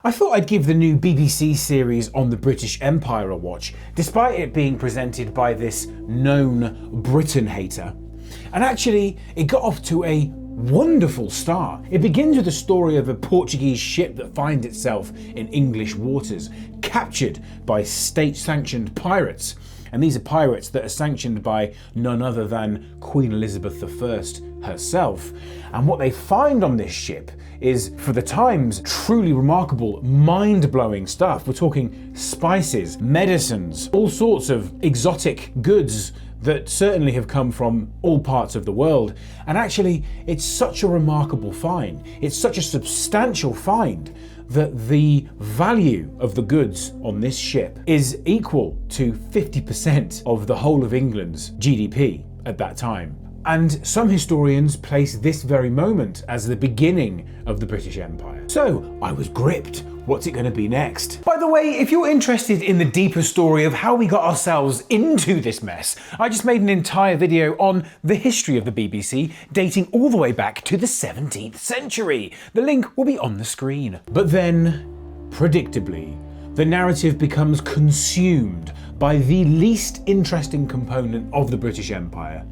I thought I'd give the new BBC series on the British Empire a watch, despite it being presented by this known Britain hater. And actually, it got off to a wonderful start. It begins with the story of a Portuguese ship that finds itself in English waters, captured by state-sanctioned pirates. And these are pirates that are sanctioned by none other than Queen Elizabeth I herself. And what they find on this ship is, for the times, truly remarkable, mind-blowing stuff. We're talking spices, medicines, all sorts of exotic goods that certainly have come from all parts of the world. And actually, it's such a remarkable find. It's such a substantial find that the value of the goods on this ship is equal to 50% of the whole of England's GDP at that time. And some historians place this very moment as the beginning of the British Empire. So I was gripped. What's it going to be next? By the way, if you're interested in the deeper story of how we got ourselves into this mess, I just made an entire video on the history of the BBC, dating all the way back to the 17th century. The link will be on the screen. But then, predictably, the narrative becomes consumed by the least interesting component of the British Empire: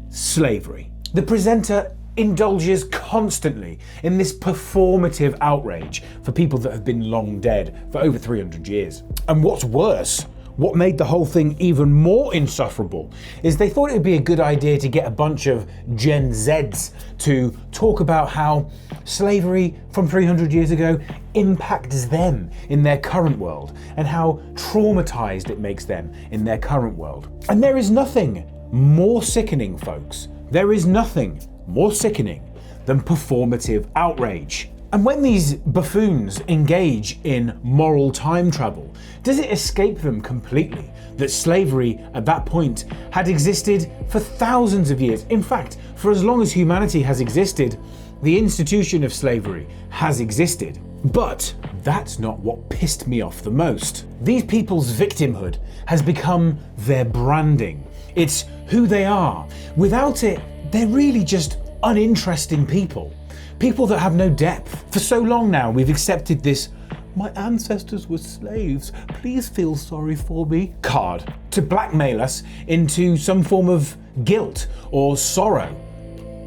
slavery. The presenter indulges constantly in this performative outrage for people that have been long dead for over 300 years. And what's worse, what made the whole thing even more insufferable, is they thought it would be a good idea to get a bunch of Gen Zs to talk about how slavery from 300 years ago impacts them in their current world and how traumatized it makes them in their current world. And there is nothing more sickening, folks. There is nothing more sickening than performative outrage. And when these buffoons engage in moral time travel, does it escape them completely that slavery at that point had existed for thousands of years? In fact, for as long as humanity has existed, the institution of slavery has existed. But that's not what pissed me off the most. These people's victimhood has become their branding. It's who they are. Without it, they're really just uninteresting people. People that have no depth. For so long now, we've accepted this "my ancestors were slaves, please feel sorry for me" card to blackmail us into some form of guilt or sorrow.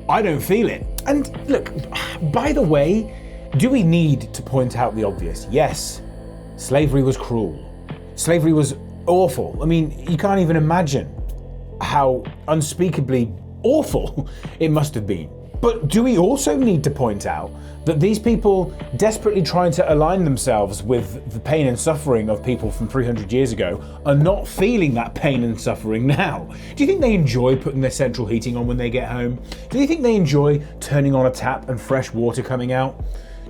I don't feel it. And look, by the way, do we need to point out the obvious? Yes, slavery was cruel. Slavery was awful. I mean, you can't even imagine how unspeakably awful it must have been. But do we also need to point out that these people desperately trying to align themselves with the pain and suffering of people from 300 years ago are not feeling that pain and suffering now? Do you think they enjoy putting their central heating on when they get home? Do you think they enjoy turning on a tap and fresh water coming out?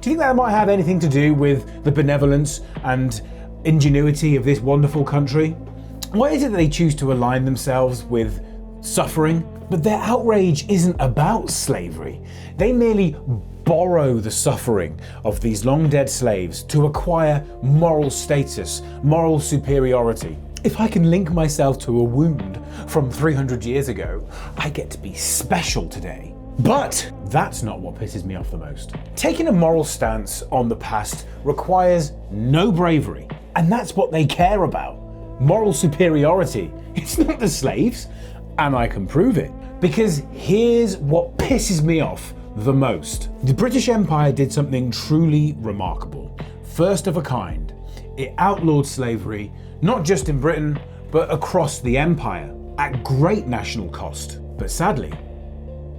Do you think that might have anything to do with the benevolence and ingenuity of this wonderful country? Why is it that they choose to align themselves with suffering? But their outrage isn't about slavery. They merely borrow the suffering of these long dead slaves to acquire moral status, moral superiority. If I can link myself to a wound from 300 years ago, I get to be special today. But that's not what pisses me off the most. Taking a moral stance on the past requires no bravery, and that's what they care about. Moral superiority. It's not the slaves. And I can prove it. Because here's what pisses me off the most. The British Empire did something truly remarkable. First of a kind. It outlawed slavery, not just in Britain, but across the empire, at great national cost. But sadly,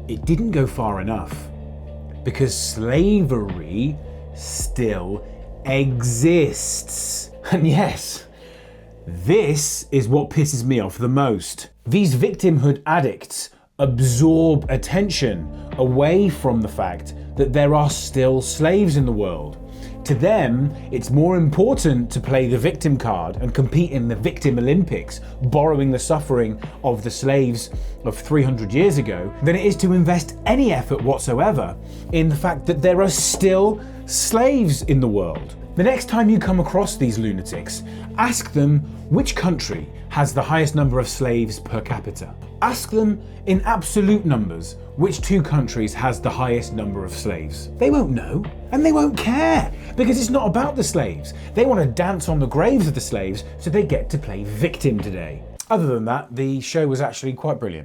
it didn't go far enough. Because slavery still exists. And yes, this is what pisses me off the most. These victimhood addicts absorb attention away from the fact that there are still slaves in the world. To them, it's more important to play the victim card and compete in the victim Olympics, borrowing the suffering of the slaves of 300 years ago, than it is to invest any effort whatsoever in the fact that there are still slaves in the world. The next time you come across these lunatics, ask them which country has the highest number of slaves per capita. Ask them in absolute numbers which two countries has the highest number of slaves. They won't know, and they won't care, because it's not about the slaves. They want to dance on the graves of the slaves so they get to play victim today. Other than that, the show was actually quite brilliant.